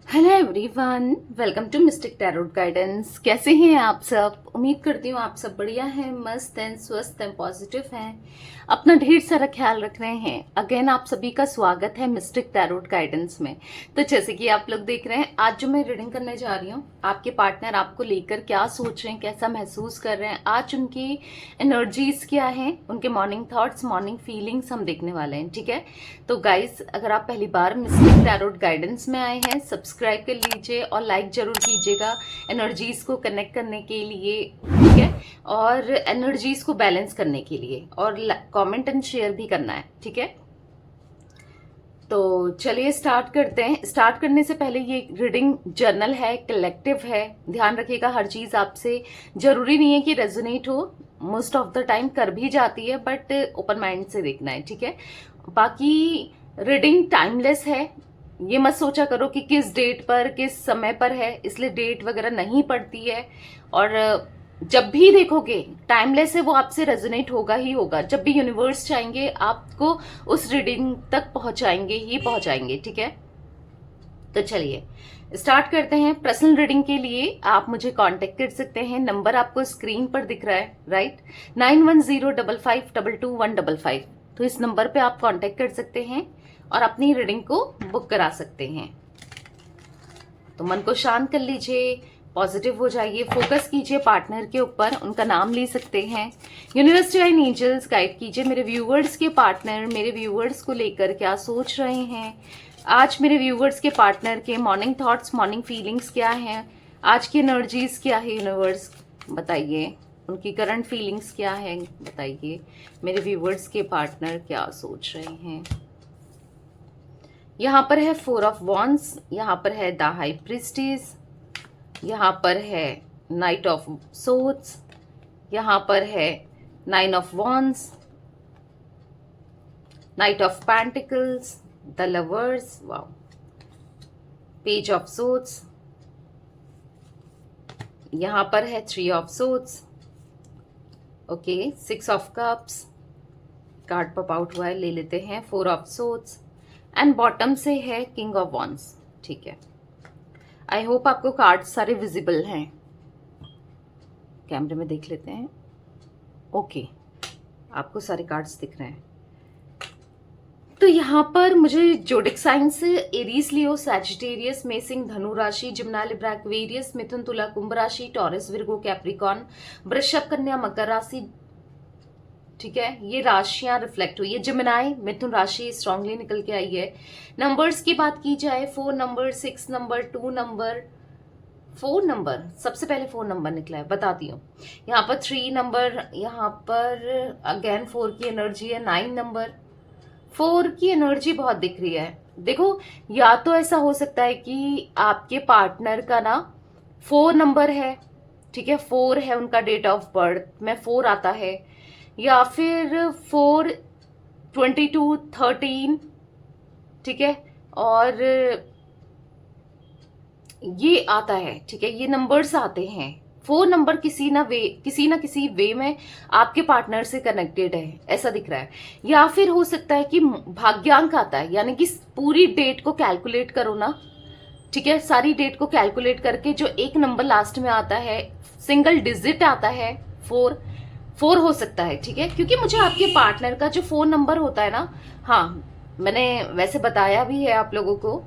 Hello everyone, welcome to Mystic Tarot Guidance. कैसे हैं आप सब? उम्मीद करती हूँ आप सब बढ़िया हैं, मस्त हैं, स्वस्थ हैं, पॉजिटिव हैं, अपना ढेर सारा ख्याल रख रहे हैं। अगेन आप सभी का स्वागत है मिस्टिक टैरोट गाइडेंस में। तो जैसे कि आप लोग देख रहे हैं, आज जो मैं रीडिंग करने जा रही हूँ, आपके पार्टनर आपको लेकर क्या सोच रहे हैं, कैसा महसूस कर रहे हैं, आज उनकी एनर्जीज क्या हैं, उनके मॉर्निंग थॉट्स, मॉर्निंग फीलिंग्स हम देखने वाले हैं। ठीक है, तो गाइस अगर आप पहली बार मिस्टिक टैरोट गाइडेंस में आए हैं, सब्सक्राइब कर लीजिए और लाइक जरूर कीजिएगा एनर्जीज को कनेक्ट करने के लिए। ठीक है, और एनर्जीज को बैलेंस करने के लिए, और कमेंट एंड शेयर भी करना है। ठीक है, तो चलिए स्टार्ट करते हैं। स्टार्ट करने से पहले ये रीडिंग जर्नल है, कलेक्टिव है, ध्यान रखिएगा। हर चीज आपसे जरूरी नहीं है कि रेजोनेट हो, मोस्ट ऑफ द टाइम कर भी जाती है, बट ओपन माइंड से देखना है। ठीक है, बाकी रीडिंग टाइमलेस है। ये मत सोचा करो कि किस डेट पर किस समय पर है, इसलिए डेट वगैरह नहीं पड़ती है। और जब भी देखोगे टाइमलेस है, वो आपसे रेजोनेट होगा ही होगा। जब भी यूनिवर्स चाहेंगे आपको उस रीडिंग तक पहुंचाएंगे ही पहुंचाएंगे। ठीक है, तो चलिए स्टार्ट करते हैं। पर्सनल रीडिंग के लिए आप मुझे कांटेक्ट कर सकते हैं, नंबर आपको स्क्रीन पर दिख रहा है, राइट, 9105522155। तो इस नंबर पे आप कांटेक्ट कर सकते हैं और अपनी रीडिंग को बुक करा सकते हैं। तो मन को शांत कर लीजिए, पॉजिटिव हो जाइए, फोकस कीजिए पार्टनर के ऊपर, उनका नाम ले सकते हैं। यूनिवर्स डिवाइन एंजल्स गाइड कीजिए मेरे व्यूवर्स के पार्टनर मेरे व्यूवर्स को लेकर क्या सोच रहे हैं। आज मेरे व्यूवर्स के पार्टनर के मॉर्निंग थॉट्स, मॉर्निंग फीलिंग्स क्या हैं, आज की एनर्जीज क्या है, यूनिवर्स बताइए। उनकी करंट फीलिंग्स क्या है बताइए। मेरे व्यूवर्स के पार्टनर क्या सोच रहे हैं। यहाँ पर है 4 ऑफ वॉन्ड्स, यहाँ पर है द हाई प्रीस्टेस, यहाँ पर है नाइट ऑफ सोर्ड्स, यहाँ पर है 9 of wands, night of pentacles, the lovers, wow, page of swords, यहाँ पर है 3 of swords, okay, 6 of cups, card pop out हुआ है, ले लेते हैं, 4 ऑफ सोर्ड्स, एंड बॉटम से है किंग ऑफ वॉन्ड्स। ठीक है, आई होप आपको कार्ड सारे विजिबल हैं, कैमरे में देख लेते हैं। ओके, आपको सारे कार्ड्स दिख रहे हैं। तो यहाँ पर मुझे जोडिक साइंस एरीज, लियो, सैजिटेरियस, मेसिंग, धनु राशि, जिम्ना, लिब्रा, एक्वेरियस, मिथुन, तुला, कुंभ राशि, टॉरस, विर्गो, कैप्रिकॉन, वृषभ, कन्या, मकर राशि। ठीक है, ये राशियां रिफ्लेक्ट हुई है। जिमिनाई, मिथुन राशि स्ट्रांगली निकल के आई है। नंबर्स की बात की जाए, 4 नंबर, 6 नंबर, 2 नंबर, 4 नंबर, सबसे पहले 4 नंबर निकला है, बताती हूँ। यहाँ पर 3 नंबर, यहाँ पर अगेन 4 की एनर्जी है। 9 नंबर, 4 की एनर्जी बहुत दिख रही है। देखो, या तो ऐसा हो सकता है कि आपके पार्टनर का ना 4 नंबर है, ठीक है, 4 है उनका डेट ऑफ बर्थ में, 4 आता है, या फिर 4, 22, 13, ठीक है, और ये आता है। ठीक है, ये नंबर्स आते हैं। 4 नंबर किसी ना किसी वे में आपके पार्टनर से कनेक्टेड है, ऐसा दिख रहा है। या फिर हो सकता है कि भाग्यांक आता है, यानी कि पूरी डेट को कैलकुलेट करो ना, ठीक है, सारी डेट को कैलकुलेट करके जो एक नंबर लास्ट में आता है, सिंगल डिजिट आता है, 4 हो सकता है। ठीक है, क्योंकि मुझे आपके पार्टनर का जो 4 नंबर होता है ना, हाँ मैंने वैसे बताया भी है आप लोगों को,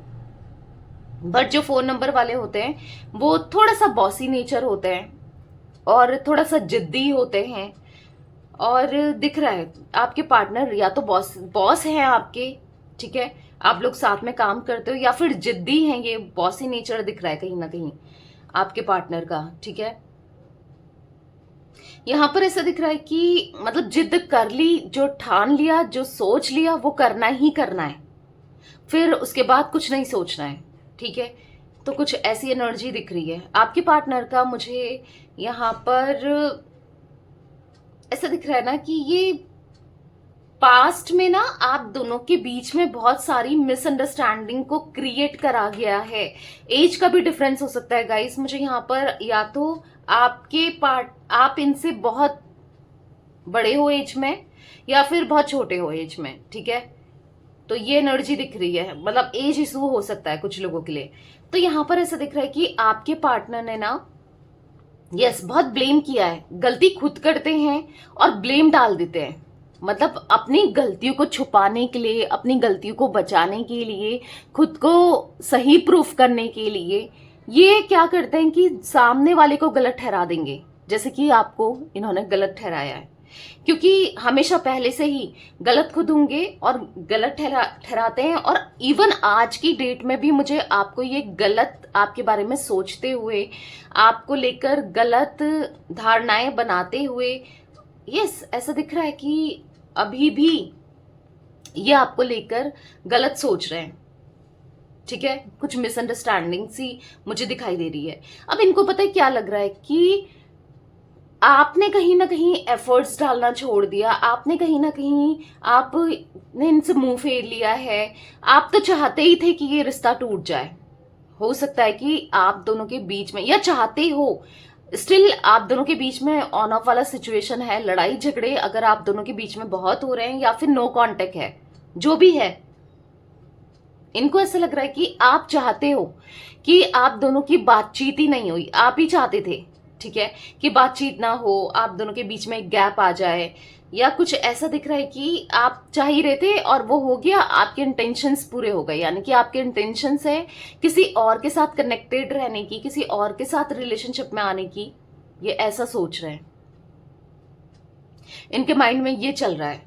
बट जो 4 नंबर वाले होते हैं वो थोड़ा सा बॉसी नेचर होते हैं और थोड़ा सा जिद्दी होते हैं। और दिख रहा है आपके पार्टनर या तो बॉस हैं आपके, ठीक है, आप लोग साथ में काम करते हो, या फिर जिद्दी हैं। ये बॉसी नेचर दिख रहा है कहीं ना कहीं आपके पार्टनर का। ठीक है, यहां पर ऐसा दिख रहा है कि मतलब जिद कर ली, जो ठान लिया, जो सोच लिया, वो करना ही करना है, फिर उसके बाद कुछ नहीं सोचना है। ठीक है, तो कुछ ऐसी एनर्जी दिख रही है आपके पार्टनर का। मुझे यहाँ पर ऐसा दिख रहा है ना कि ये पास्ट में ना आप दोनों के बीच में बहुत सारी मिसअंडरस्टैंडिंग को क्रिएट करा गया है। एज का भी डिफरेंस हो सकता है गाइस मुझे यहाँ पर, या तो आप इनसे बहुत बड़े हो एज में, या फिर बहुत छोटे हो एज में। ठीक है, तो ये एनर्जी दिख रही है, मतलब एज इशू हो सकता है कुछ लोगों के लिए। तो यहाँ पर ऐसा दिख रहा है कि आपके पार्टनर ने ना यस बहुत ब्लेम किया है, गलती खुद करते हैं और ब्लेम डाल देते हैं, मतलब अपनी गलतियों को छुपाने के लिए, अपनी गलतियों को बचाने के लिए, खुद को सही प्रूफ करने के लिए ये क्या करते हैं कि सामने वाले को गलत ठहरा देंगे, जैसे कि आपको इन्होंने गलत ठहराया है, क्योंकि हमेशा पहले से ही गलत खुद होंगे और गलत ठहराते हैं। और इवन आज की डेट में भी मुझे आपको ये गलत आपके बारे में सोचते हुए, आपको लेकर गलत धारणाएं बनाते हुए, यस ऐसा दिख रहा है कि अभी भी ये आपको लेकर गलत सोच रहे हैं। ठीक है, कुछ मिसअंडरस्टैंडिंग सी मुझे दिखाई दे रही है। अब इनको पता है क्या लग रहा है कि आपने कहीं ना कहीं एफर्ट्स डालना छोड़ दिया, आपने कहीं ना कहीं आपने इनसे मुंह फेर लिया है। आप तो चाहते ही थे कि ये रिश्ता टूट जाए। हो सकता है कि आप दोनों के बीच में, या चाहते हो स्टिल आप दोनों के बीच में ऑन ऑफ वाला सिचुएशन है, लड़ाई झगड़े अगर आप दोनों के बीच में बहुत हो रहे हैं, या फिर नो कांटेक्ट है, जो भी है, इनको ऐसा लग रहा है कि आप चाहते हो कि आप दोनों की बातचीत ही नहीं हुई, आप ही चाहते थे, ठीक है, कि बातचीत ना हो, आप दोनों के बीच में एक गैप आ जाए, या कुछ ऐसा दिख रहा है कि आप चाह ही रहे थे और वो हो गया, आपके इंटेंशंस पूरे हो गए, यानी कि आपके इंटेंशंस है किसी और के साथ कनेक्टेड रहने की, किसी और के साथ रिलेशनशिप में आने की, ये ऐसा सोच रहे हैं। इनके माइंड में ये चल रहा है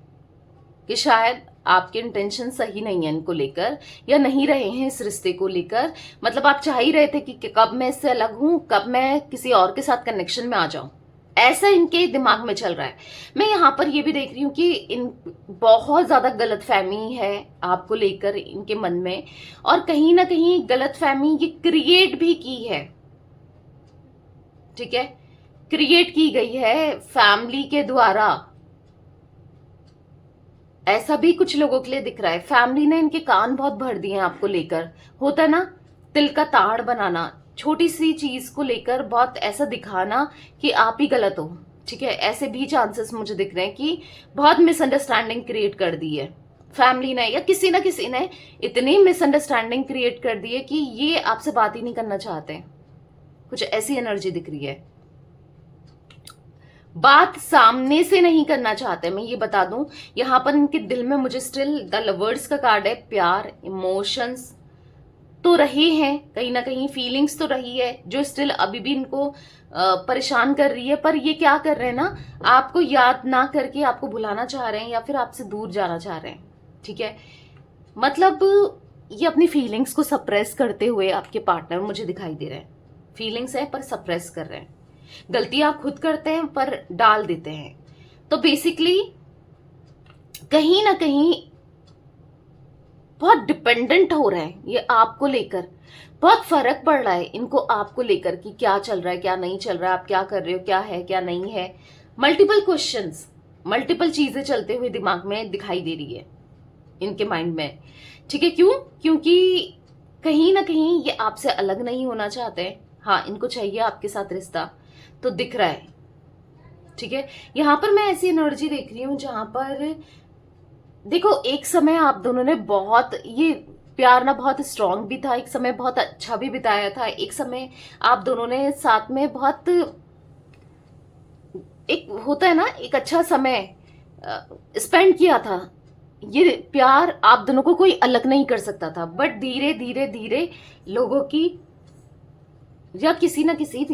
कि शायद आपके इंटेंशन सही नहीं है इनको लेकर, या नहीं रहे हैं इस रिश्ते को लेकर, मतलब आप चाह ही रहे थे कि कब मैं इससे अलग हूं, कब मैं किसी और के साथ कनेक्शन में आ जाऊं, ऐसा इनके दिमाग में चल रहा है। मैं यहाँ पर ये भी देख रही हूँ कि इन बहुत ज्यादा गलतफहमी है आपको लेकर इनके मन में, और कहीं ना कहीं गलतफहमी ये क्रिएट भी की है, ठीक है, क्रिएट की गई है फैमिली के द्वारा। ऐसा भी कुछ लोगों के लिए दिख रहा है, फैमिली ने इनके कान बहुत भर दिए हैं आपको लेकर। होता है ना तिल का ताड़ बनाना, छोटी सी चीज को लेकर बहुत ऐसा दिखाना कि आप ही गलत हो, ठीक है, ऐसे भी चांसेस मुझे दिख रहे हैं कि बहुत मिसअंडरस्टैंडिंग क्रिएट कर दी है फैमिली ने, या किसी ना किसी ने इतनी मिसअंडरस्टैंडिंग क्रिएट कर दी है कि ये आपसे बात ही नहीं करना चाहते। कुछ ऐसी एनर्जी दिख रही है, बात सामने से नहीं करना चाहते। मैं ये बता दूं, यहां पर इनके दिल में मुझे स्टिल द लवर्स का कार्ड है, प्यार, इमोशंस तो रहे हैं, कहीं ना कहीं फीलिंग्स तो रही है जो स्टिल अभी भी इनको परेशान कर रही है। पर ये क्या कर रहे हैं ना, आपको याद ना करके आपको भुलाना चाह रहे हैं, या फिर आपसे दूर जाना चाह रहे हैं, ठीक है, मतलब ये अपनी फीलिंग्स को सप्रेस करते हुए आपके पार्टनर मुझे दिखाई दे रहे हैं। फीलिंग्स है पर सप्रेस कर रहे हैं, गलतियां खुद करते हैं पर डाल देते हैं। तो बेसिकली कहीं ना कहीं बहुत डिपेंडेंट हो रहे हैं ये आपको लेकर, बहुत फर्क पड़ रहा है इनको आपको लेकर कि क्या चल रहा है क्या नहीं चल रहा है, आप क्या कर रहे हो, क्या है क्या नहीं है। मल्टीपल क्वेश्चंस, मल्टीपल चीजें चलते हुए दिमाग में दिखाई दे रही है इनके माइंड में, ठीक है। क्यों? क्योंकि कहीं ना कहीं ये आपसे अलग नहीं होना चाहते। हाँ, इनको चाहिए आपके साथ रिश्ता, तो दिख रहा है, ठीक है। यहां पर मैं ऐसी एनर्जी देख रही हूं जहां पर देखो एक समय आप दोनों ने बहुत ये प्यार ना बहुत स्ट्रांग भी था, एक समय बहुत अच्छा भी बिताया था, एक समय आप दोनों ने साथ में बहुत, एक होता है ना एक अच्छा समय स्पेंड किया था। ये प्यार आप दोनों को कोई अलग नहीं कर सकता था, बट धीरे धीरे धीरे लोगों की या किसी ना किसी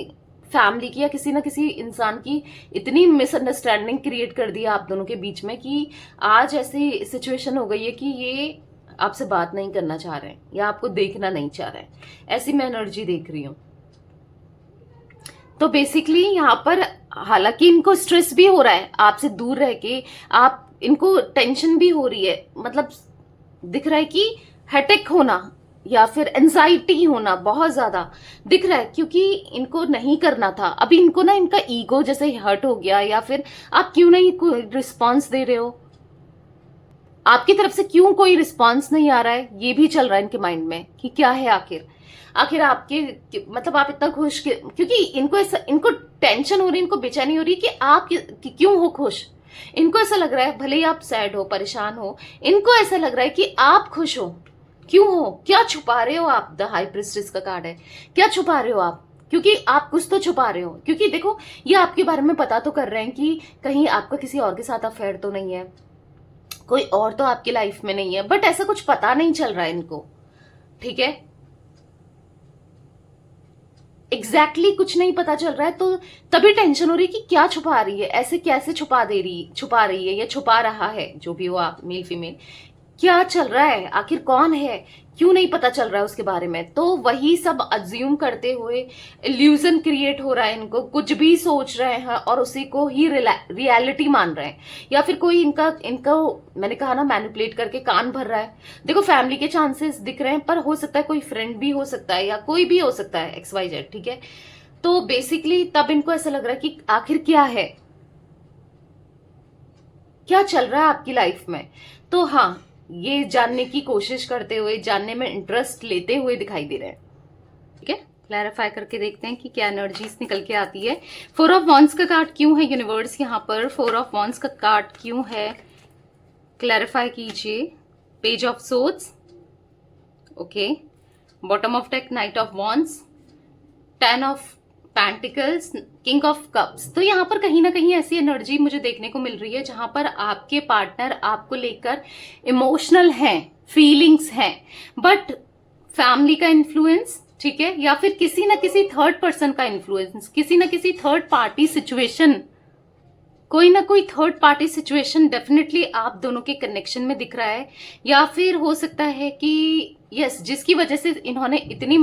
फैमिली की या किसी ना किसी इंसान की इतनी मिसअंडरस्टैंडिंग क्रिएट कर दिया आप दोनों के बीच में कि आज ऐसी सिचुएशन हो गई है कि ये आपसे बात नहीं करना चाह रहे हैं या आपको देखना नहीं चाह रहे हैं। ऐसी मैं एनर्जी देख रही हूं। तो बेसिकली यहां पर हालांकि इनको स्ट्रेस भी हो रहा है आपसे दूर रह के, आप इनको टेंशन भी हो रही है, मतलब दिख रहा है कि हेडेक होना या फिर एंजाइटी होना बहुत ज्यादा दिख रहा है, क्योंकि इनको नहीं करना था। अभी इनको ना इनका ईगो जैसे हर्ट हो गया, या फिर आप क्यों नहीं कोई रिस्पॉन्स दे रहे हो, आपकी तरफ से क्यों कोई रिस्पॉन्स नहीं आ रहा है, ये भी चल रहा है इनके माइंड में कि क्या है आखिर आपके, मतलब आप इतना खुश क्योंकि इनको टेंशन हो रही है, इनको बेचैनी हो रही है कि आप क्यों हो खुश, इनको ऐसा लग रहा है, भले ही आप सैड हो, परेशान हो, इनको ऐसा लग रहा है कि आप खुश हो। क्यों हो? क्या छुपा रहे हो आप? द हाई प्रिस्टेस का कार्ड है। क्या छुपा रहे हो आप? क्योंकि आप कुछ तो छुपा रहे हो। क्योंकि देखो, ये आपके बारे में पता तो कर रहे हैं कि कहीं आपका किसी और के साथ अफेयर तो नहीं है, कोई और तो आपकी लाइफ में नहीं है, बट ऐसा कुछ पता नहीं चल रहा है इनको। ठीक है, एग्जैक्टली कुछ नहीं पता चल रहा है, तो तभी टेंशन हो रही है कि क्या छुपा रही है, ऐसे कैसे छुपा रही है या छुपा रहा है, जो भी हो आप, मेल फीमेल, क्या चल रहा है, आखिर कौन है, क्यों नहीं पता चल रहा है उसके बारे में। तो वही सब अज्यूम करते हुए इल्यूजन क्रिएट हो रहा है, इनको कुछ भी सोच रहे हैं और उसी को ही रियलिटी मान रहे हैं, या फिर कोई इनका मैंने कहा ना, मैनिपुलेट करके कान भर रहा है। देखो, फैमिली के चांसेस दिख रहे हैं, पर हो सकता है कोई फ्रेंड भी हो सकता है या कोई भी हो सकता है, XYZ। ठीक है, तो बेसिकली तब इनको ऐसा लग रहा है कि आखिर क्या है, क्या चल रहा है आपकी लाइफ में। तो हाँ, ये जानने की कोशिश करते हुए, जानने में इंटरेस्ट लेते हुए दिखाई दे रहे हैं। ठीक है, क्लैरिफाई करके देखते हैं कि क्या एनर्जीज निकल के आती है। 4 ऑफ वॉन्ड्स का कार्ड क्यों है यूनिवर्स यहाँ पर? 4 ऑफ वॉन्ड्स का कार्ड क्यों है, क्लैरिफाई कीजिए। Page of swords, okay, bottom of deck night of wands, 10 of pentacles, king of cups. तो यहाँ पर कहीं ना कहीं ऐसी एनर्जी मुझे देखने को मिल रही है जहां पर आपके पार्टनर आपको लेकर इमोशनल हैं, फीलिंग्स हैं, बट फैमिली का इन्फ्लुएंस, ठीक है, या फिर किसी ना किसी थर्ड पर्सन का इन्फ्लुएंस, किसी ना किसी थर्ड पार्टी सिचुएशन, कोई ना कोई थर्ड पार्टी सिचुएशन डेफिनेटली आप दोनों के कनेक्शन में दिख रहा है। या फिर हो सकता है कि यस, जिसकी वजह से इन्होंने इतनी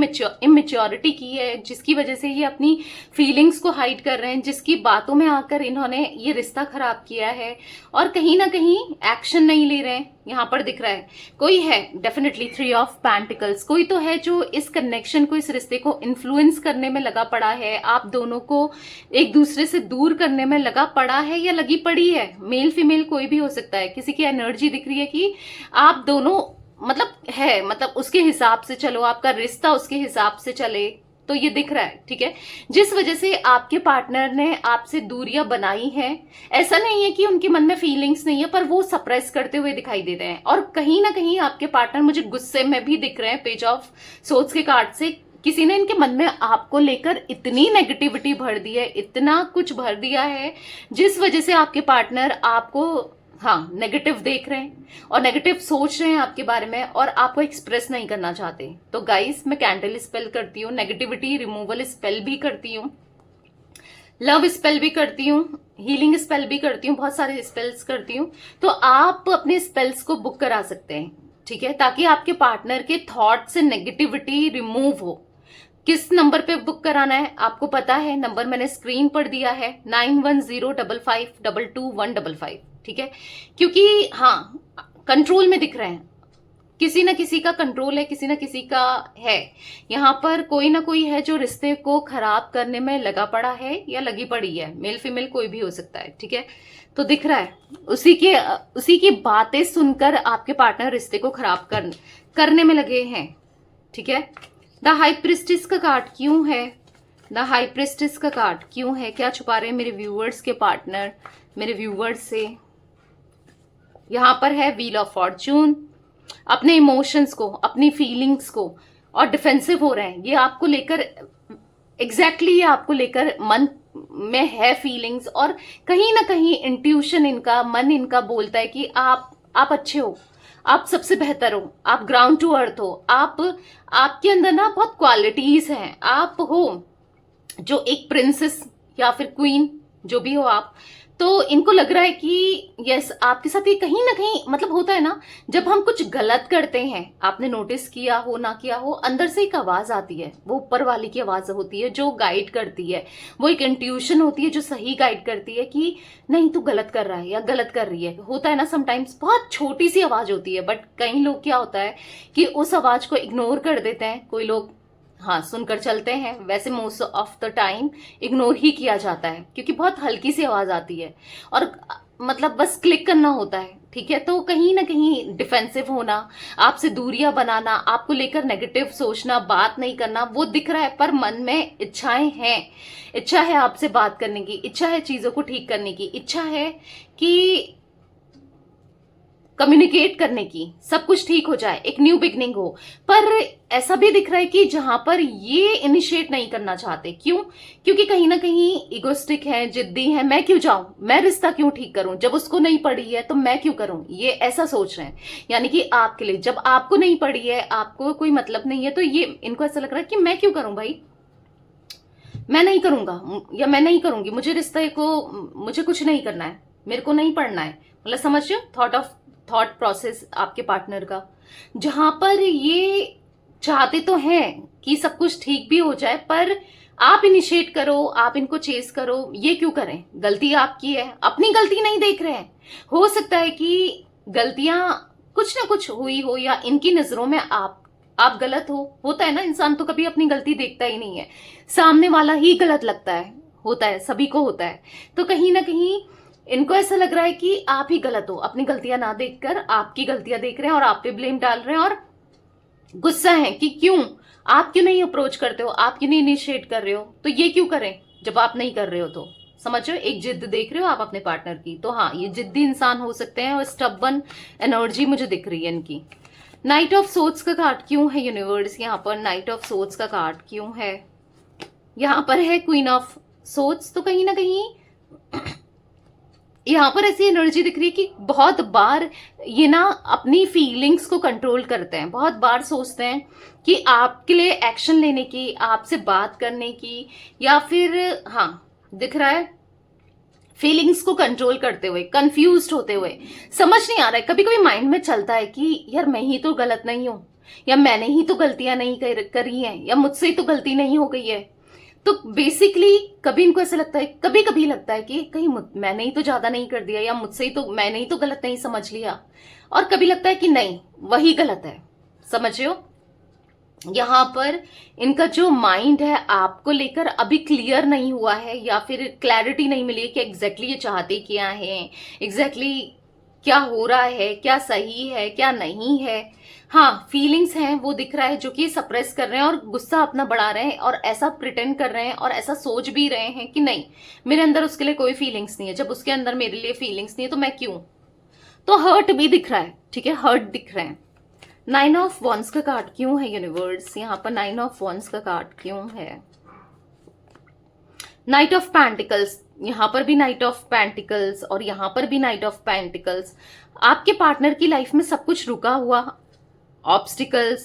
इमेच्योरिटी की है, जिसकी वजह से ये अपनी फीलिंग्स को हाइड कर रहे हैं, जिसकी बातों में आकर इन्होंने ये रिश्ता खराब किया है और कहीं ना कहीं एक्शन नहीं ले रहे हैं। यहाँ पर दिख रहा है कोई है, डेफिनेटली 3 ऑफ पेंटिकल्स, कोई तो है जो इस कनेक्शन को, इस रिश्ते को इन्फ्लुएंस करने में लगा पड़ा है, आप दोनों को एक दूसरे से दूर करने में लगा पड़ा है या लगी पड़ी है। मेल फीमेल कोई भी हो सकता है, किसी की एनर्जी दिख रही है कि आप दोनों मतलब उसके हिसाब से चलो, आपका रिश्ता उसके हिसाब से चले, तो ये दिख रहा है। ठीक है, जिस वजह से आपके पार्टनर ने आपसे दूरियां बनाई हैं, ऐसा नहीं है कि उनके मन में फीलिंग्स नहीं है, पर वो सप्रेस करते हुए दिखाई दे रहे हैं। और कहीं ना कहीं आपके पार्टनर मुझे गुस्से में भी दिख रहे हैं, पेज ऑफ सोर्ड्स के कार्ड से। किसी ने इनके मन में आपको लेकर इतनी नेगेटिविटी भर दी है, इतना कुछ भर दिया है, जिस वजह से आपके पार्टनर आपको नेगेटिव देख रहे हैं और नेगेटिव सोच रहे हैं आपके बारे में और आपको एक्सप्रेस नहीं करना चाहते। तो गाइस, मैं कैंडल स्पेल करती हूँ, नेगेटिविटी रिमूवल स्पेल भी करती हूँ, लव स्पेल भी करती हूँ, हीलिंग स्पेल भी करती हूँ, बहुत सारे स्पेल्स करती हूँ। तो आप अपने स्पेल्स को बुक करा सकते हैं, ठीक है, ताकि आपके पार्टनर के थॉट से नेगेटिविटी रिमूव हो। किस नंबर पे बुक कराना है आपको पता है, नंबर मैंने स्क्रीन पर दिया है, 9105522155। ठीक है, क्योंकि कंट्रोल में दिख रहे हैं, किसी ना किसी का कंट्रोल है, किसी ना किसी का है। यहाँ पर कोई ना कोई है जो रिश्ते को खराब करने में लगा पड़ा है या लगी पड़ी है, मेल फीमेल कोई भी हो सकता है। ठीक है, तो दिख रहा है उसी की बातें सुनकर आपके पार्टनर रिश्ते को खराब करने में लगे हैं। ठीक है, द हाई प्रिस्टेस का कार्ड क्यों है? द हाई प्रिस्टेस का कार्ड क्यों है? क्या छुपा रहे हैं मेरे व्यूअर्स के पार्टनर मेरे व्यूअर्स से? यहां पर है व्हील ऑफ फॉर्चून, अपने इमोशंस को, अपनी फीलिंग्स को, और डिफेंसिव हो रहे हैं। ये आपको लेकर ये आपको लेकर मन में है फीलिंग्स, और कहीं ना कहीं इंट्यूशन इनका, मन इनका बोलता है कि आप अच्छे हो, आप सबसे बेहतर हो, आप ग्राउंड टू अर्थ हो, आपके अंदर ना बहुत क्वालिटीज हैं, आप हो जो एक प्रिंसेस या फिर क्वीन, जो भी हो आप। तो इनको लग रहा है कि यस, आपके साथ ये कहीं ना कहीं मतलब होता है ना, जब हम कुछ गलत करते हैं, आपने नोटिस किया हो ना किया हो, अंदर से एक आवाज आती है, वो ऊपर वाली की आवाज होती है जो गाइड करती है, वो एक इंट्यूशन होती है जो सही गाइड करती है कि नहीं तू गलत कर रहा है या गलत कर रही है। होता है ना समटाइम्स, बहुत छोटी सी आवाज होती है, बट कई लोग क्या होता है कि उस आवाज को इग्नोर कर देते हैं। कोई लोग सुनकर चलते हैं, वैसे most of the time ignore ही किया जाता है क्योंकि बहुत हल्की सी आवाज आती है। और मतलब बस क्लिक करना होता है, ठीक है। तो कहीं ना कहीं डिफेंसिव होना, आपसे दूरियां बनाना, आपको लेकर नेगेटिव सोचना, बात नहीं करना, वो दिख रहा है। पर मन में इच्छाएं हैं, इच्छा है आपसे बात करने की, इच्छा है चीजों को ठीक करने की, इच्छा है कि कम्युनिकेट करने की, सब कुछ ठीक हो जाए, एक न्यू बिगनिंग हो। पर ऐसा भी दिख रहा है कि जहां पर ये इनिशिएट नहीं करना चाहते। क्यों? क्योंकि कहीं ना कहीं इगोस्टिक है, जिद्दी है। मैं क्यों जाऊं, मैं रिश्ता क्यों ठीक करूं, जब उसको नहीं पड़ी है तो मैं क्यों करूं, ये ऐसा सोच रहे हैं। यानी कि आपके लिए जब आपको नहीं पड़ी है, आपको कोई मतलब नहीं है, तो ये इनको ऐसा लग रहा है कि मैं क्यों करूं भाई, मैं नहीं करूंगा या मैं नहीं करूंगी, मुझे रिश्ते को, मुझे कुछ नहीं करना है, मेरे को नहीं पढ़ना है। मतलब समझ रहे हो थॉट प्रोसेस आपके पार्टनर का, जहां पर ये चाहते तो हैं कि सब कुछ ठीक भी हो जाए, पर आप इनिशिएट करो, आप इनको चेस करो। ये क्यों करें, गलती आपकी है, अपनी गलती नहीं देख रहे हैं। हो सकता है कि गलतियां कुछ ना कुछ हुई हो, या इनकी नजरों में आप गलत हो। होता है ना, इंसान तो कभी अपनी गलती देखता ही नहीं है, सामने वाला ही गलत लगता है, होता है, सभी को होता है। तो कहीं ना कहीं इनको ऐसा लग रहा है कि आप ही गलत हो, अपनी गलतियां ना देखकर आपकी गलतियां देख रहे हैं और आप पे ब्लेम डाल रहे हैं, और गुस्सा है कि क्यों आप क्यों नहीं अप्रोच करते हो, आप क्यों नहीं इनिशिएट कर रहे हो। तो ये क्यों करें जब आप नहीं कर रहे हो। तो समझ रहे हो, एक जिद देख रहे हो आप अपने पार्टनर की। तो हाँ, ये जिद्दी इंसान हो सकते हैं, और स्टबन एनर्जी मुझे दिख रही है इनकी। नाइट ऑफ सोर्ड्स का कार्ड क्यों है यूनिवर्स यहाँ पर, नाइट ऑफ सोर्ड्स का कार्ड क्यों है यहाँ पर, है क्वीन ऑफ सोर्ड्स। तो कहीं ना कहीं यहाँ पर ऐसी एनर्जी दिख रही है कि बहुत बार ये ना अपनी फीलिंग्स को कंट्रोल करते हैं, बहुत बार सोचते हैं कि आपके लिए एक्शन लेने की, आपसे बात करने की, या फिर हाँ दिख रहा है फीलिंग्स को कंट्रोल करते हुए, कंफ्यूज्ड होते हुए, समझ नहीं आ रहा है। कभी कभी माइंड में चलता है कि यार मैं ही तो गलत नहीं हूं, या मैंने ही तो गलतियां नहीं करी हैं, या मुझसे ही तो गलती नहीं हो गई है। तो बेसिकली कभी इनको ऐसा लगता है, कभी कभी लगता है कि कहीं मैंने ही तो ज्यादा नहीं कर दिया, या मुझसे ही तो, मैंने ही तो गलत नहीं समझ लिया। और कभी लगता है कि नहीं, वही गलत है। समझ रहे हो, यहाँ पर इनका जो माइंड है आपको लेकर अभी क्लियर नहीं हुआ है, या फिर क्लैरिटी नहीं मिली है कि एग्जैक्टली ये चाहते क्या है, एग्जैक्टली क्या हो रहा है, क्या सही है क्या नहीं है। हाँ, फीलिंग्स हैं वो दिख रहा है, जो कि सप्रेस कर रहे हैं और गुस्सा अपना बढ़ा रहे हैं, और ऐसा प्रिटेंड कर रहे हैं, और ऐसा सोच भी रहे हैं कि नहीं, मेरे अंदर उसके लिए कोई फीलिंग्स नहीं है, जब उसके अंदर मेरे लिए फीलिंग्स नहीं है तो मैं क्यों। तो हर्ट भी दिख रहा है, ठीक है, हर्ट दिख रहे हैं। 9 ऑफ वॉन्ड्स का कार्ड क्यों है यूनिवर्स यहाँ पर, 9 ऑफ वॉन्ड्स का कार्ड क्यों है। नाइट ऑफ पेंटिकल्स, यहां पर भी नाइट ऑफ पेंटिकल्स, और यहां पर भी नाइट ऑफ पेंटिकल्स। आपके पार्टनर की लाइफ में सब कुछ रुका हुआ, ऑब्स्टिकल्स,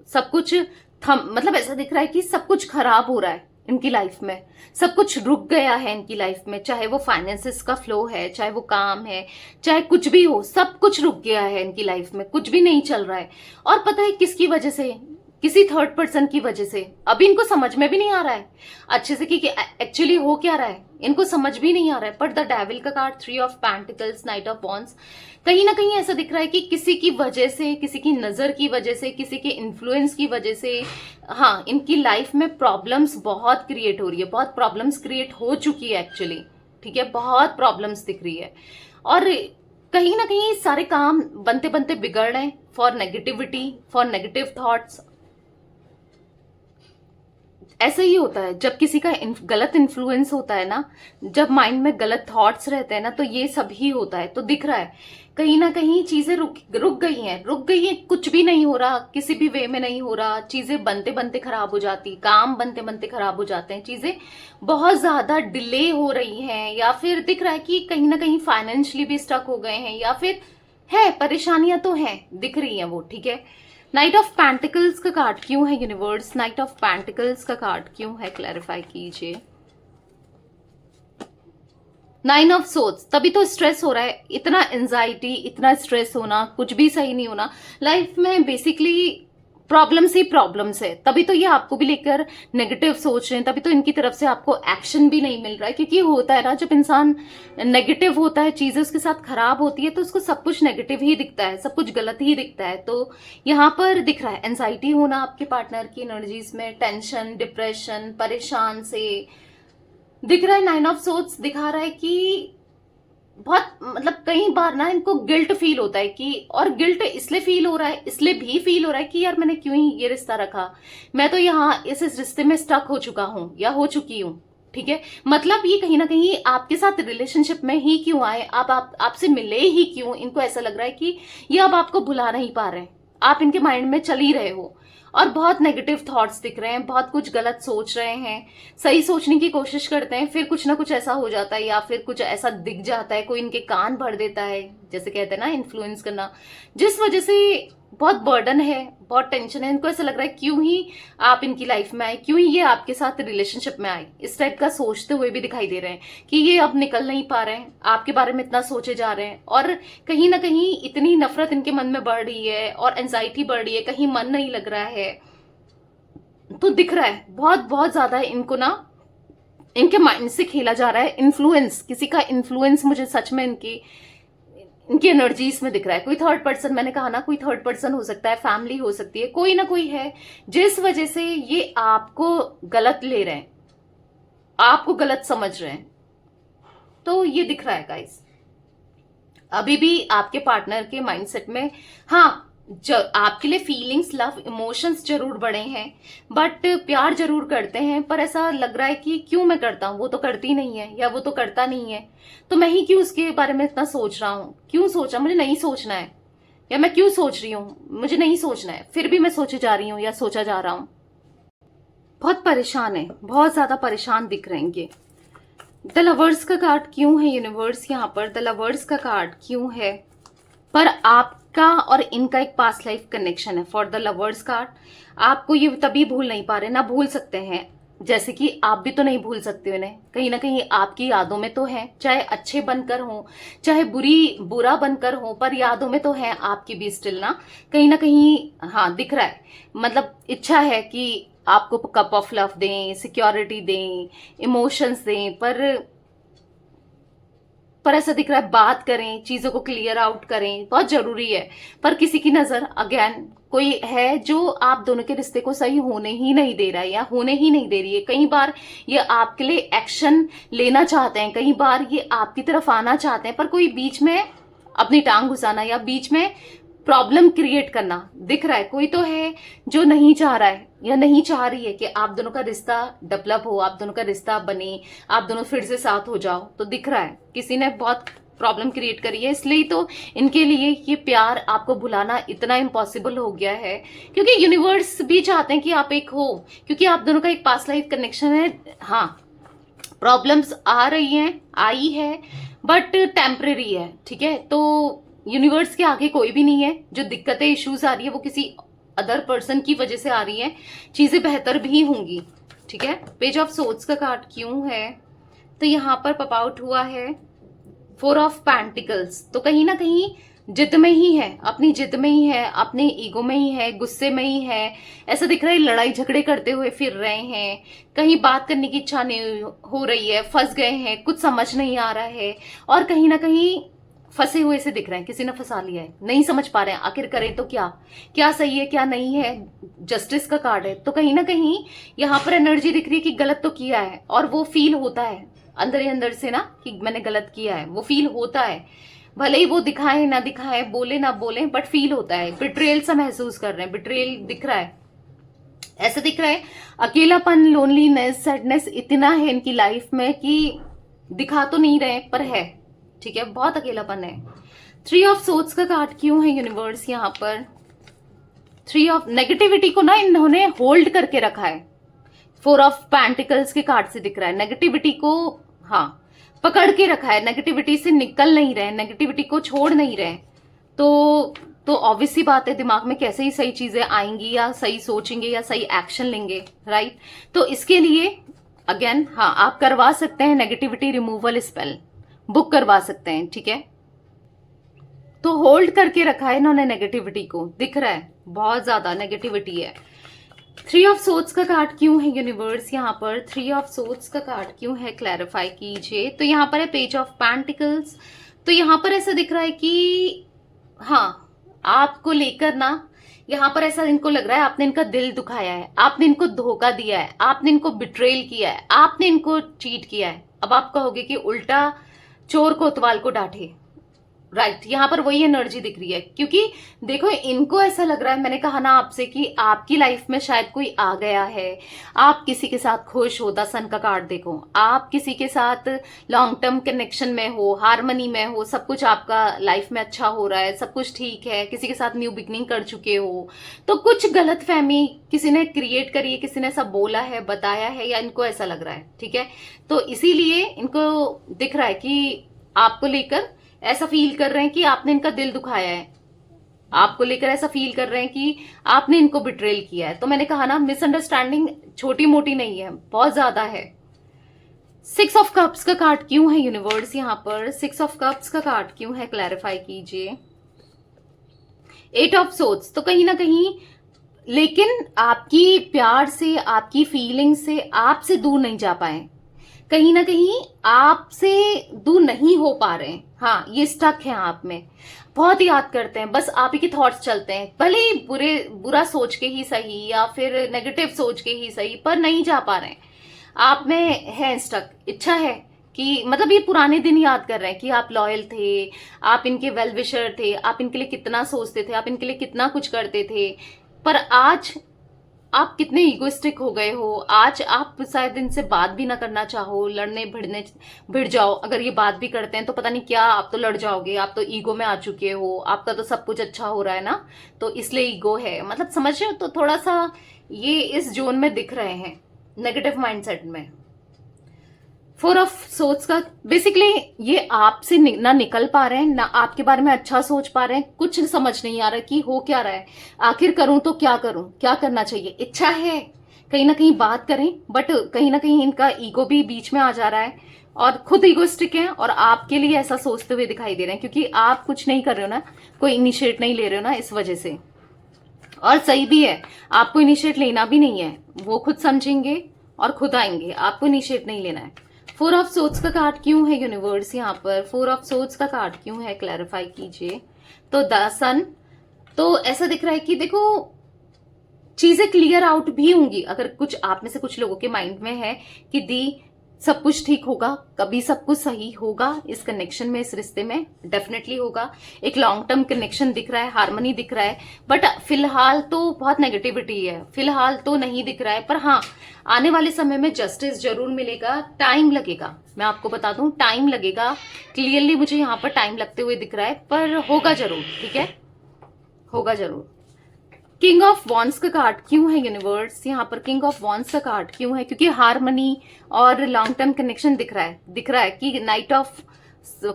सब कुछ मतलब ऐसा दिख रहा है कि सब कुछ खराब हो रहा है इनकी लाइफ में, सब कुछ रुक गया है इनकी लाइफ में। चाहे वो फाइनेंसेस का फ्लो है, चाहे वो काम है, चाहे कुछ भी हो, सब कुछ रुक गया है इनकी लाइफ में, कुछ भी नहीं चल रहा है। और पता है किसकी वजह से, किसी थर्ड पर्सन की वजह से। अभी इनको समझ में भी नहीं आ रहा है अच्छे से कि एक्चुअली हो क्या रहा है, इनको समझ भी नहीं आ रहा है। पर द डेविल का card, 3 of pentacles, night of wands, कहीं ना कहीं ऐसा दिख रहा है कि किसी की वजह से, किसी की नजर की वजह से, किसी के इन्फ्लुएंस की वजह से, हाँ, इनकी लाइफ में प्रॉब्लम्स बहुत क्रिएट हो रही है, बहुत प्रॉब्लम्स क्रिएट हो चुकी है एक्चुअली, ठीक है, बहुत प्रॉब्लम्स दिख रही है। और कहीं ना कहीं सारे काम बनते बनते बिगड़ रहे हैं, for negativity, for negative thoughts. ऐसा ही होता है जब किसी का गलत इन्फ्लुएंस होता है ना, जब माइंड में गलत थॉट्स रहते हैं ना, तो ये सब ही होता है। तो दिख रहा है कहीं ना कहीं चीजें रुक गई हैं, कुछ भी नहीं हो रहा, किसी भी वे में नहीं हो रहा, चीजें बनते बनते खराब हो जाती, काम बनते बनते खराब हो जाते हैं, चीजें बहुत ज्यादा डिले हो रही हैं, या फिर दिख रहा है कि कहीं ना कहीं फाइनेंशियली भी स्टक हो गए हैं, या फिर है परेशानियां तो हैं, दिख रही हैं वो, ठीक है। नाइट ऑफ पेंटिकल्स का कार्ड क्यों है यूनिवर्स, नाइट ऑफ पेंटिकल्स का कार्ड क्यों है, क्लैरिफाई कीजिए। 9 ऑफ सोर्ड्स, तभी तो स्ट्रेस हो रहा है, इतना एंजाइटी, इतना स्ट्रेस होना, कुछ भी सही नहीं होना लाइफ में, बेसिकली प्रॉब्लम्स ही प्रॉब्लम्स है। तभी तो ये आपको भी लेकर नेगेटिव सोच रहे हैं, तभी तो इनकी तरफ से आपको एक्शन भी नहीं मिल रहा है। क्योंकि होता है ना, जब इंसान नेगेटिव होता है, चीजें उसके साथ खराब होती है, तो उसको सब कुछ नेगेटिव ही दिखता है, सब कुछ गलत ही दिखता है। तो यहाँ पर दिख रहा है एंजाइटी होना आपके पार्टनर की एनर्जीज में, टेंशन, डिप्रेशन, परेशान से दिख रहा है। 9 ऑफ सोर्ड्स दिखा रहा है कि बहुत मतलब कई बार ना इनको गिल्ट फील होता है कि, और गिल्ट इसलिए फील हो रहा है, इसलिए भी फील हो रहा है कि यार मैंने क्यों ही ये रिश्ता रखा, मैं तो यहाँ इस रिश्ते में स्टक हो चुका हूं या हो चुकी हूं। ठीक है, मतलब ये कहीं ना कहीं आपके साथ रिलेशनशिप में ही क्यों आए, आपसे मिले ही क्यों, इनको ऐसा लग रहा है कि ये अब आपको भुला नहीं पा रहे हैं, आप इनके माइंड में चल ही रहे हो, और बहुत नेगेटिव थॉट्स दिख रहे हैं, बहुत कुछ गलत सोच रहे हैं, सही सोचने की कोशिश करते हैं, फिर कुछ ना कुछ ऐसा हो जाता है या फिर कुछ ऐसा दिख जाता है, कोई इनके कान भर देता है, जैसे कहते हैं ना इन्फ्लुएंस करना, जिस वजह से बहुत बर्डन है, बहुत टेंशन है, इनको ऐसा लग रहा है क्यों ही आप इनकी लाइफ में आए, क्यों ही ये आपके साथ रिलेशनशिप में आए, इस टाइप का सोचते हुए भी दिखाई दे रहे हैं कि ये अब निकल नहीं पा रहे हैं, आपके बारे में इतना सोचे जा रहे हैं, और कहीं ना कहीं इतनी नफरत इनके मन में बढ़ रही है और एंजाइटी बढ़ रही है, कहीं मन नहीं लग रहा है, तो दिख रहा है बहुत बहुत ज्यादा इनको ना इनके माइंड से खेला जा रहा है, इन्फ्लुएंस, किसी का इन्फ्लुएंस मुझे सच में इनकी एनर्जीज में दिख रहा है। कोई थर्ड पर्सन, मैंने कहा ना, कोई थर्ड पर्सन हो सकता है, फैमिली हो सकती है, कोई ना कोई है जिस वजह से ये आपको गलत ले रहे हैं, आपको गलत समझ रहे हैं, तो ये दिख रहा है गाइस। अभी भी आपके पार्टनर के माइंडसेट में हाँ आपके लिए फीलिंग्स, लव, इमोशंस जरूर बढ़े हैं, बट प्यार जरूर करते हैं, पर ऐसा लग रहा है कि क्यों मैं करता हूं, वो तो करती नहीं है या वो तो करता नहीं है, तो मैं ही क्यों उसके बारे में इतना सोच रहा हूं, क्यों सोचा, मुझे नहीं सोचना है, या मैं क्यों सोच रही हूं, मुझे नहीं सोचना है, फिर भी मैं सोचे जा रही हूं या सोचा जा रहा हूं। बहुत परेशान है, बहुत ज्यादा परेशान दिख रहे हैं ये। द लवर्स का कार्ड क्यों है यूनिवर्स यहाँ पर, द लवर्स का कार्ड क्यों है, पर आपका और इनका एक पास्ट लाइफ कनेक्शन है। फॉर द लवर्स कार्ड, आपको ये तभी भूल नहीं पा रहे, ना भूल सकते हैं, जैसे कि आप भी तो नहीं भूल सकते उन्हें, कहीं ना कहीं आपकी यादों में तो है, चाहे अच्छे बनकर हो चाहे बुरा बनकर हो, पर यादों में तो है आपकी भी स्टिल ना कहीं हाँ दिख रहा है, मतलब इच्छा है कि आपको कप ऑफ लव दें, सिक्योरिटी दें, इमोशंस दें, पर ऐसा दिख रहा है बात करें, चीजों को क्लियर आउट करें, बहुत जरूरी है, पर किसी की नजर अगेन कोई है जो आप दोनों के रिश्ते को सही होने ही नहीं दे रहा है या होने ही नहीं दे रही है। कई बार ये आपके लिए एक्शन लेना चाहते हैं, कई बार ये आपकी तरफ आना चाहते हैं, पर कोई बीच में अपनी टांग घुसाना या बीच में प्रॉब्लम क्रिएट करना दिख रहा है। कोई तो है जो नहीं चाह रहा है या नहीं चाह रही है कि आप दोनों का रिश्ता डेवलप हो, आप दोनों का रिश्ता बने, आप दोनों फिर से साथ हो जाओ, तो दिख रहा है किसी ने बहुत प्रॉब्लम क्रिएट करी है, इसलिए तो इनके लिए ये प्यार आपको भुलाना इतना इम्पॉसिबल हो गया है, क्योंकि यूनिवर्स भी चाहते हैं कि आप एक हो, क्योंकि आप दोनों का एक पास्ट लाइफ कनेक्शन है। हाँ, प्रॉब्लम्स आ रही हैं, आई है, बट टेम्परेरी है, ठीक है, तो यूनिवर्स के आगे कोई भी नहीं है, जो दिक्कतें, इश्यूज आ रही है वो किसी अदर पर्सन की वजह से आ रही है, चीजें बेहतर भी होंगी, ठीक है। पेज ऑफ सोर्ड्स का कार्ड क्यों है, तो यहाँ पर पॉप आउट हुआ है 4 ऑफ पेंटिकल्स, तो कहीं ना कहीं जिद में ही है, अपनी जिद में ही है, अपने ईगो में ही है, गुस्से में ही है, ऐसा दिख रहा है लड़ाई झगड़े करते हुए फिर रहे हैं, कहीं बात करने की इच्छा नहीं हो रही है, फंस गए हैं, कुछ समझ नहीं आ रहा है, और कहीं ना कहीं फंसे हुए से दिख रहे हैं, किसी ने फंसा लिया है, नहीं समझ पा रहे हैं आखिर करें तो क्या, क्या सही है क्या नहीं है। जस्टिस का कार्ड है, तो कहीं ना कहीं यहाँ पर एनर्जी दिख रही है कि गलत तो किया है, और वो फील होता है अंदर ही अंदर से ना कि मैंने गलत किया है, वो फील होता है, भले ही वो दिखाए ना दिखाए, बोले ना बोले, बट फील होता है, बिट्रेयल सा महसूस कर रहे हैं, बिट्रेयल दिख रहा है, ऐसा दिख रहा है, अकेलापन, लोनलीनेस, सैडनेस इतना है इनकी लाइफ में कि दिखा तो नहीं रहे पर है, ठीक है, बहुत अकेलापन है। 3 ऑफ सोर्ड्स का कार्ड क्यों है यूनिवर्स यहाँ पर, 3 ऑफ नेगेटिविटी को ना इन्होंने होल्ड करके रखा है, 4 ऑफ पेंटिकल्स के कार्ड से दिख रहा है, नेगेटिविटी को हाँ पकड़ के रखा है, नेगेटिविटी से निकल नहीं रहे, नेगेटिविटी को छोड़ नहीं रहे, तो ऑब्वियस सी बात है दिमाग में कैसे ही सही चीजें आएंगी या सही सोचेंगे या सही एक्शन लेंगे, राइट। तो इसके लिए अगेन हाँ आप करवा सकते हैं नेगेटिविटी रिमूवल स्पेल, बुक करवा सकते हैं, ठीक है। तो होल्ड करके रखा है इन्होंने नेगेटिविटी को, दिख रहा है बहुत ज्यादा नेगेटिविटी है। 3 ऑफ सोर्ड्स का कार्ड क्यों है यूनिवर्स यहाँ पर, 3 ऑफ सोर्ड्स का कार्ड क्यों है, क्लैरिफाई कीजिए। तो यहाँ पर है पेज ऑफ पेंटिकल्स, तो यहाँ पर ऐसा दिख रहा है कि हाँ आपको लेकर ना यहाँ पर ऐसा इनको लग रहा है आपने इनका दिल दुखाया है, आपने इनको धोखा दिया है, आपने इनको बिट्रेल किया है, आपने इनको चीट किया है। अब आप कहोगे कि उल्टा चोर कोतवाल को डांटे। राइट, यहाँ पर वही एनर्जी दिख रही है, क्योंकि देखो इनको ऐसा लग रहा है, मैंने कहा ना आपसे कि आपकी लाइफ में शायद कोई आ गया है, आप किसी के साथ खुश हो, 10 सन का कार्ड देखो, आप किसी के साथ लॉन्ग टर्म कनेक्शन में हो, हार्मनी में हो, सब कुछ आपका लाइफ में अच्छा हो रहा है, सब कुछ ठीक है, किसी के साथ न्यू बिगनिंग कर चुके हो, तो कुछ गलत फहमी किसी ने क्रिएट करी है, किसी ने सब बोला है, बताया है, या इनको ऐसा लग रहा है, ठीक है। तो इसीलिए इनको दिख रहा है कि आपको लेकर ऐसा फील कर रहे हैं कि आपने इनका दिल दुखाया है, आपको लेकर ऐसा फील कर रहे हैं कि आपने इनको बिट्रेल किया है। तो मैंने कहा ना, मिसअंडरस्टैंडिंग छोटी मोटी नहीं है, बहुत ज्यादा है। 6 ऑफ कप्स का कार्ड क्यों है यूनिवर्स यहाँ पर? 6 ऑफ कप्स का कार्ड क्यों है, क्लैरिफाई कीजिए। 8 ऑफ सोर्ड्स, तो कहीं ना कहीं लेकिन आपकी प्यार से, आपकी फीलिंग से आपसे दूर नहीं जा पाए, कहीं ना कहीं आपसे दूर नहीं हो पा रहे हैं। हाँ, ये स्टक है आप में, बहुत याद करते हैं, बस आप ही के थॉट्स चलते हैं, भले ही बुरा सोच के ही सही या फिर नेगेटिव सोच के ही सही, पर नहीं जा पा रहे हैं। आप में है स्टक, इच्छा है कि मतलब ये पुराने दिन याद कर रहे हैं कि आप लॉयल थे, आप इनके वेल विशर थे, आप इनके लिए कितना सोचते थे, आप इनके लिए कितना कुछ करते थे, पर आज आप कितने इगोइस्टिक हो गए हो। आज आप शायद इनसे बात भी ना करना चाहो, लड़ने भिड़ जाओ। अगर ये बात भी करते हैं तो पता नहीं क्या, आप तो लड़ जाओगे, आप तो ईगो में आ चुके हो, आपका तो सब कुछ अच्छा हो रहा है ना, तो इसलिए ईगो है, मतलब समझ रहे हो। तो थोड़ा सा ये इस जोन में दिख रहे हैं, नेगेटिव माइंडसेट में। 4 ऑफ सोर्ड्स का बेसिकली ये आपसे ना निकल पा रहे हैं, ना आपके बारे में अच्छा सोच पा रहे हैं, कुछ समझ नहीं आ रहा कि हो क्या रहा है, आखिर करूं तो क्या करूं, क्या करना चाहिए। इच्छा है कहीं ना कहीं बात करें, बट कहीं ना कहीं इनका ईगो भी बीच में आ जा रहा है और खुद ईगोस्टिक है और आपके लिए ऐसा सोचते हुए दिखाई दे रहे हैं, क्योंकि आप कुछ नहीं कर रहे हो ना, कोई इनिशिएट नहीं ले रहे हो ना, इस वजह से। और सही भी है, आपको इनिशिएट लेना भी नहीं है, वो खुद समझेंगे और खुद आएंगे, आपको इनिशिएट नहीं लेना है। 4 ऑफ सोर्ड्स का कार्ड क्यों है यूनिवर्स यहाँ पर? 4 ऑफ सोर्ड्स का कार्ड क्यों है, क्लैरिफाई कीजिए। तो द सन, तो ऐसा दिख रहा है कि देखो चीजें क्लियर आउट भी होंगी, अगर कुछ आप में से कुछ लोगों के माइंड में है कि दी सब कुछ ठीक होगा, कभी सब कुछ सही होगा इस कनेक्शन में, इस रिश्ते में डेफिनेटली होगा। एक लॉन्ग टर्म कनेक्शन दिख रहा है, हार्मनी दिख रहा है, बट फिलहाल तो बहुत नेगेटिविटी है, फिलहाल तो नहीं दिख रहा है। पर हाँ, आने वाले समय में जस्टिस जरूर मिलेगा, टाइम लगेगा, मैं आपको बता दूं टाइम लगेगा, क्लियरली मुझे यहाँ पर टाइम लगते हुए दिख रहा है, पर होगा जरूर, ठीक है, होगा जरूर। किंग ऑफ वॉन्ड्स का कार्ड क्यों है यूनिवर्स यहाँ पर? किंग ऑफ वॉन्ड्स का कार्ड क्यों है? क्योंकि हार्मनी और लॉन्ग टर्म कनेक्शन दिख रहा है कि नाइट ऑफ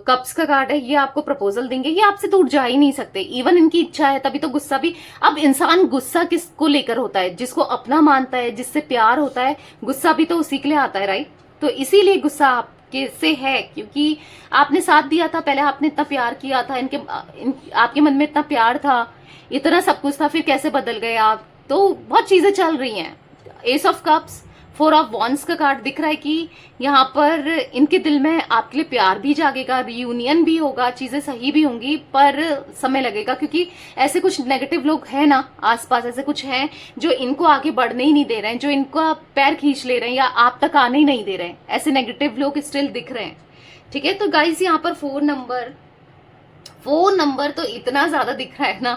कप्स का कार्ड है, ये आपको प्रपोजल देंगे, ये आपसे दूर जा ही नहीं सकते, इवन इनकी इच्छा है तभी तो गुस्सा भी। अब इंसान गुस्सा किसको लेकर होता है? जिसको अपना मानता है, जिससे प्यार होता है, गुस्सा भी तो उसी के लिए आता है, राइट। तो इसीलिए गुस्सा आपके से है, क्योंकि आपने साथ दिया था, पहले आपने इतना प्यार किया था, आपके मन में इतना प्यार था, इतना सब कुछ था, फिर कैसे बदल गए आप? तो बहुत चीजें चल रही हैं। S of cups, 4 of wands का कार्ड दिख रहा है कि यहाँ पर इनके दिल में आपके लिए प्यार भी जागेगा, रियूनियन भी होगा, चीजें सही भी होंगी, पर समय लगेगा, क्योंकि ऐसे कुछ नेगेटिव लोग हैं ना आसपास, ऐसे कुछ हैं जो इनको आगे बढ़ने ही नहीं दे रहे हैं, जो इनका पैर खींच ले रहे हैं या आप तक आने ही नहीं दे रहे हैं, ऐसे नेगेटिव लोग स्टिल दिख रहे हैं, ठीक है। तो गाइस यहाँ पर 4 नंबर तो इतना ज्यादा दिख रहा है ना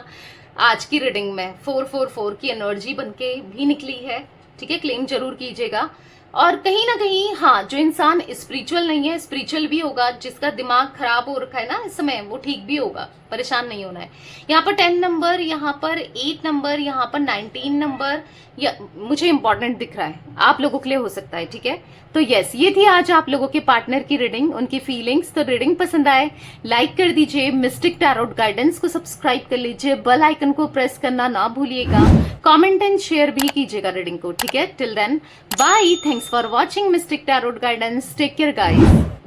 आज की रीडिंग में, 444 की एनर्जी बनके भी निकली है, ठीक है, क्लेम जरूर कीजिएगा। और कहीं ना कहीं हाँ, जो इंसान स्पिरिचुअल नहीं है, स्पिरिचुअल भी होगा, जिसका दिमाग खराब हो रखा है ना इस समय, वो ठीक भी होगा, परेशान नहीं होना है। यहाँ पर 10 नंबर, यहाँ पर 8 नंबर, यहाँ पर 19 नंबर, या मुझे इंपॉर्टेंट दिख रहा है, आप लोगों के लिए हो सकता है, ठीक है। तो यस, ये थी आज आप लोगों के पार्टनर की रीडिंग, उनकी फीलिंग्स। तो रीडिंग पसंद आए लाइक कर दीजिए, मिस्टिक टैरोट गाइडेंस को सब्सक्राइब कर लीजिए, बेल आइकन को प्रेस करना ना भूलिएगा, कमेंट एंड शेयर भी कीजिएगा रीडिंग को, ठीक है। Till then bye, thanks for watching Mystic Tarot Guidance, take care guys.